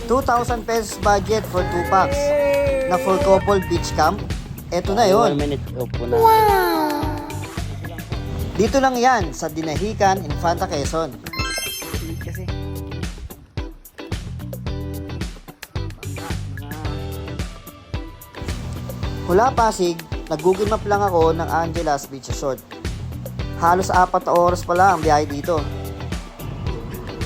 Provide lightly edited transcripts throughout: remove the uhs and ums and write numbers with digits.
2,000 pesos budget for 2 packs na for couple beach camp. Eto na yon. 1 minute opo na. Dito lang yan sa Dinahican, Infanta, Quezon. Kasi Mula Pasig, nag-Google Map lang ako ng Angelas Beach Resort. Halos 4 na oras pala ang biyahe dito.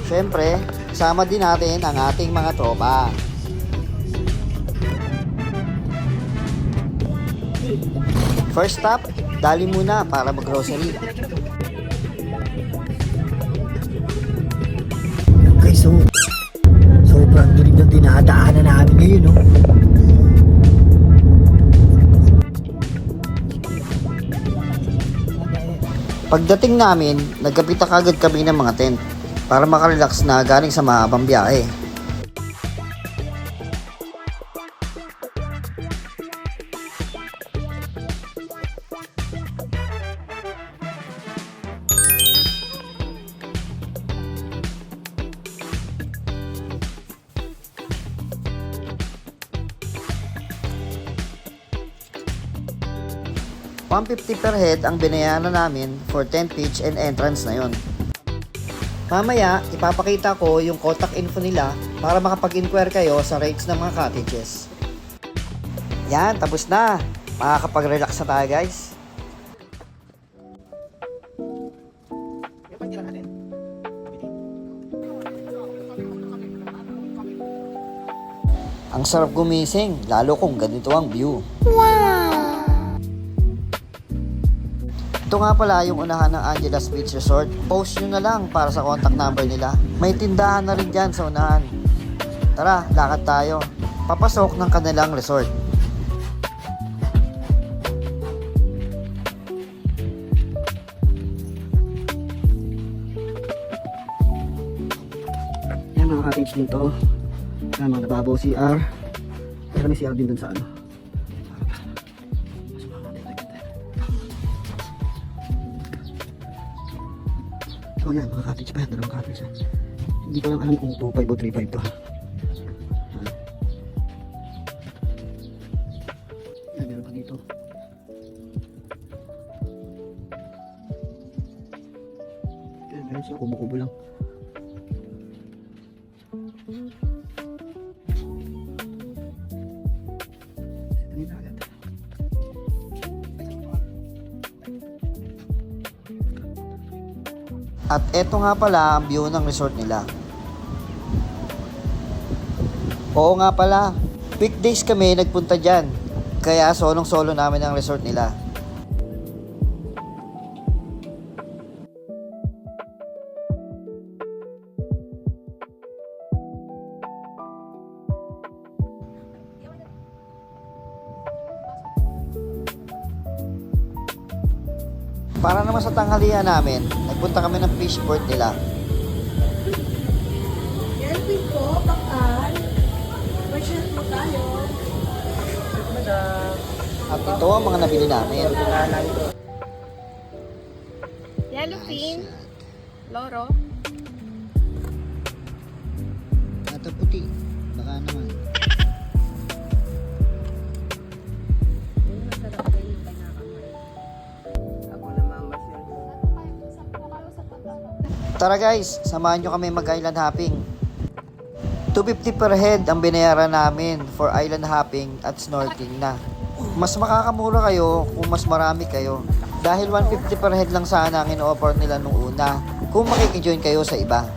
Siyempre, kasama din natin ang ating mga tropa. First stop, dali muna para mag-grocery. Okay, so sobrang dilim ng dinadaanan namin ngayon, no? Pagdating namin, nagkapita kagad kami ng mga tent para makarelax na galing sa mahabang biyahe. $150 per head ang binayaran namin for tent pitch and entrance na yon. Mamaya, ipapakita ko yung contact info nila para makapag-inquire kayo sa rates ng mga cottages. Yan, tapos na. Makakapag-relax na tayo, guys. Ang sarap gumising, lalo kung ganito ang view. Ito nga pala yung unahan ng Angelas Beach Resort. Post nyo na lang para sa contact number nila. May tindahan na rin dyan sa unahan. Tara, lakad tayo. Papasok ng kanilang resort. Yan mga cottage dito. Yan mga nababaw CR. Pero may CR din dun sa ano. So yan, mga cottage pa yan, dalawang cottage yan. Hindi ko lang alam kung 2.5 o 3.5 to. Yan, meron pa dito. Yan, meron siya, kubo-kubo lang. Ito nila agad. At eto nga pala ang view ng resort nila. Oo nga pala, weekdays kami nagpunta dyan. Kaya solong-solo namin ang resort nila. Para naman sa tanghalian namin, nagpunta kami ng fishport nila. Yan, po, bakal. Version po tayo. At ito ang mga nabili namin. Yellowfin. Loro. Ito puti, baka naman. Tara guys, samahan nyo kami mag-island hopping. $250 per head ang binayaran namin for island hopping at snorkeling na. Mas makakamura kayo kung mas marami kayo. Dahil $150 per head lang sana ang in-offer nila nung una kung makiki-join kayo sa iba.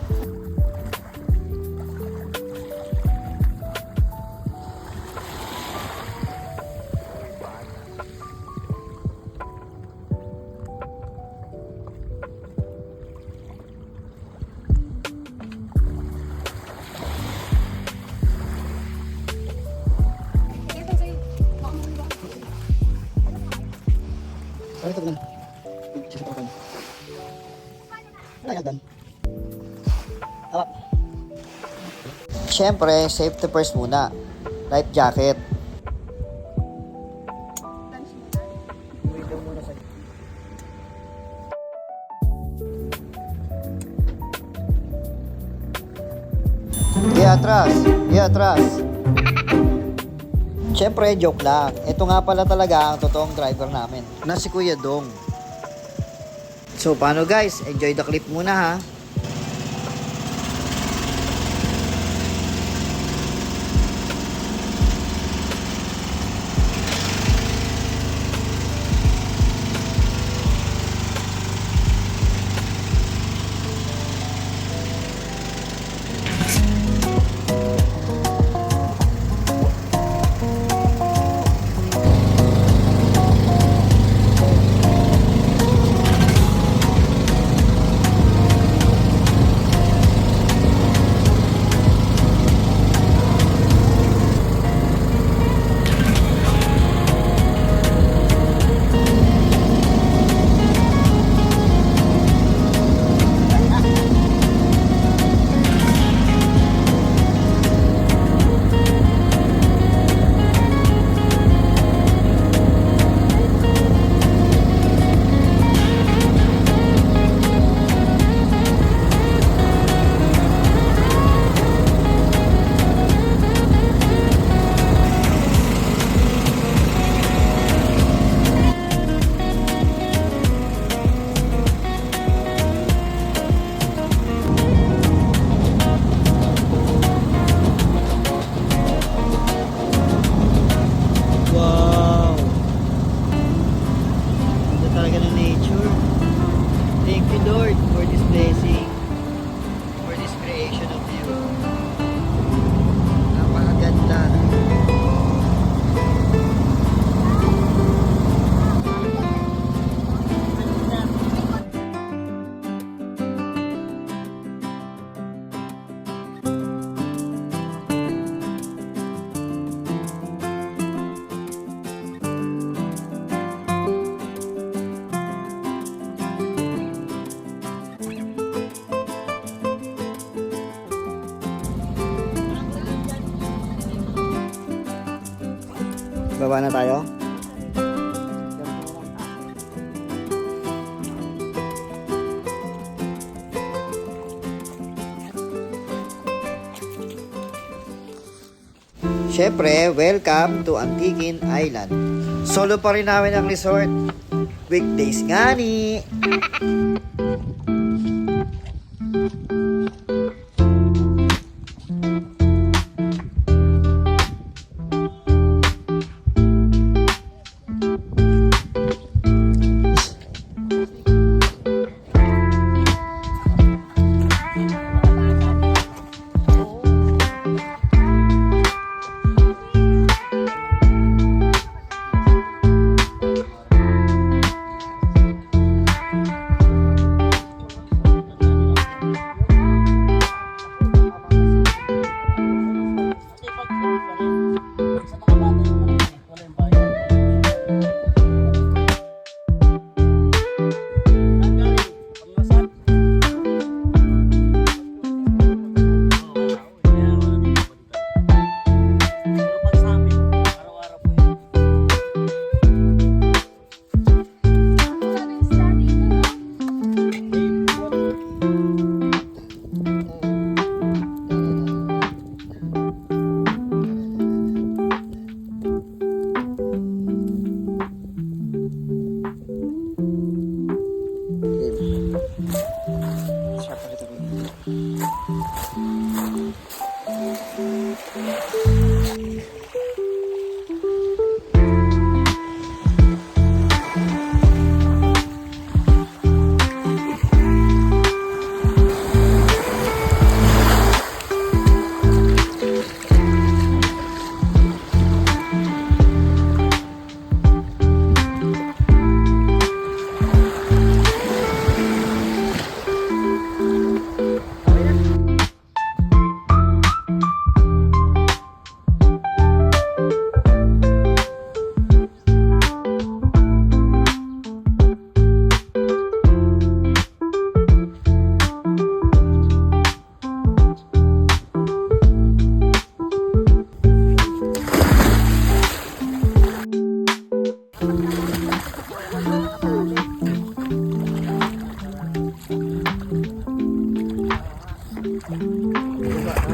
Ano ito ba? Sige pa kayo. Ano yan? Hawak. Siyempre, safety first muna. Life jacket. Kaya atras. Kuya, atras. Siyempre, joke lang. Ito nga pala talaga ang totoong driver namin, na si Kuya Dong. So, paano guys? Enjoy the clip muna ha. Wow! Ganda talaga ng nature. Thank you, Lord, for this blessing, for this creation of you. Napakaganda. Baba na tayo? Syempre, welcome to Antiquin Island. Solo pa rin namin ang resort. Weekdays nga ni.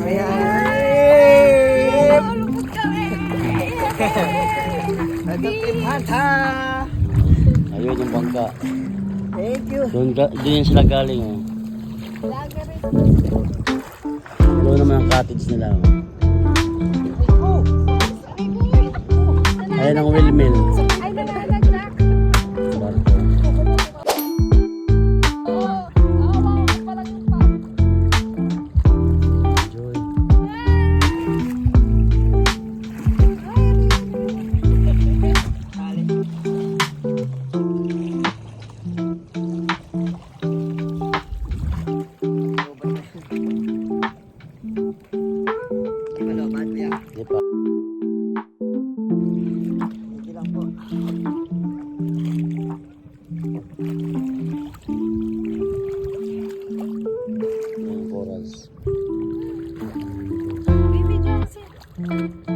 Ayan. Lubog kami! Ito Team Hanta! Ayun yung bangka. Thank you. Doon yan sila galing. Oh. Laga rin. Doon naman ang cottage nila. Oh. Ayan ang windmill. Ay, nananagnak. Barko. Enjoy. Di pa. Hindi lang po. Ayan, corals. Baby Johnson.